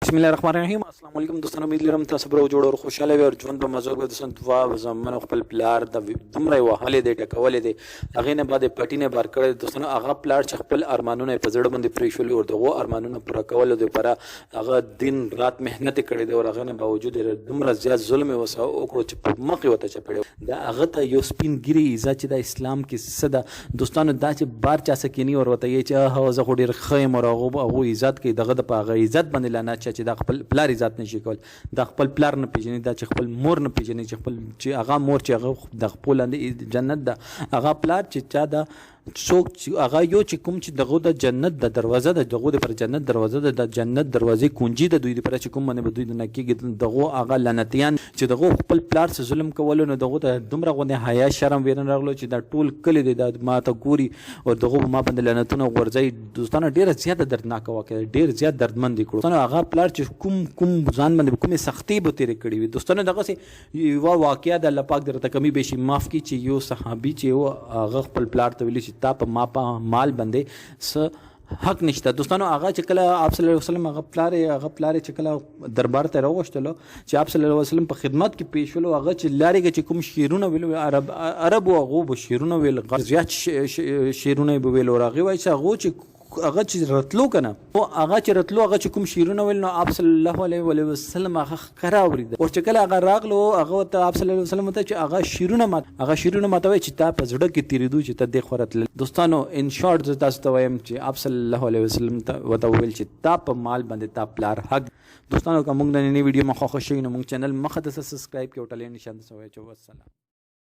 بسم الله الرحمن الرحیم. السلام علیکم دوستانو، امید لرم تاسو به جوړ او خوشاله وي او ژوند په مزه به دوستان دعا زمونږ خپل پلار د دومره وهلې دی ټکولې دی هغې نه بعد پټینه بار کړی دوستانو. هغه پلار چې خپل ارمانونه په زړه باندې پرېښولي او دغو ارمانونه پوره کولو دپاره هغه دن رات محنت کړی دی او هغې نه باوجود دومره زیات ظلم یې ورسره وکړو چې په مخ یې ورته چپړی د هغه ته یو سپین ګیري عزت چې د اسلام کې څه ده دوستانو، دا چې بار چا څه کیني او ورته یې چې زه خو ډېر ښه یم او هغو عزت کوي دغه د په هغه عزت باندې لعنت چې دا خپل پلار عزت نشي کول، دا خپل پلار نه پیژني، دا چې خپل مور نه پیژني، چې خپل چې هغه مور چې هغه د خپل جنت ده، هغه پلار چې چا ده څوک چې هغه یو چې کوم چې دغه د جنت د دروازه ده، دغه د پر جنت دروازه ده، د جنت دروازې کونجي د دوی لپاره چې کوم باندې به دوی نه کېږي دغه هغه لعنتیان چې دغه خپل پلار سره ظلم کولو نو دغه ته دومره غوندې حیا شرم ویره راغلو چې دا ټول کلی دی دا ما ته ګوري او دغه ما باندې لعنتونه غورځي. دوستانو ډېره زیاته دردناکه واقعه، ډېر زیات دردمند دي کړو دوستانو. هغه پلار چې کوم ځان باندې کومې سختۍ به تېرې کړې وي دوستانو. دغسې یوه واقعه د الله پاک درته کمی به شي معاف کړي چې یو صحابي چې و هغه خپل پلار ته ویلي چې تا په ما په مال باندې څه حق نشته دوستانو. هغه چې کله آپ صلی الله علیه وسلم هغه پلار چې کله دربار ته راوغوښتلو چې آپ صلی الله علیه وسلم په خدمت کې پیښ شولو، هغه چې لارې کې چې کوم شعرونه ویلو عربو هغو به شعرونه ویل زیات شعرونه به ویل او هغې وایي چې هغه چې راتلو که نه او هغه چې راتلو هغه چې کوم شعرونه ویل نو آپ صلی الله علیه وسلم هغه ښکاره اورېده او چې کله هغه راغلو هغه ته آپ صلی الله علیه وسلم ته چې هغه شعرونه ماته وایي چې تا په زړه کې تېرېدو چې ته دې خوا راتلل. دوستانو ان شارټ زه تاسو ته وایم چې آپ صلی الله علیه وسلم ورته وویل چې تا په مال باندې تا پلار حق. دوستانو که موږ نننۍ ویډیو ما خوښه شوي نو موږ چینل مخه ته سبسکرایب کړئ او ټلې نشان ته ووایئ چې والسلام.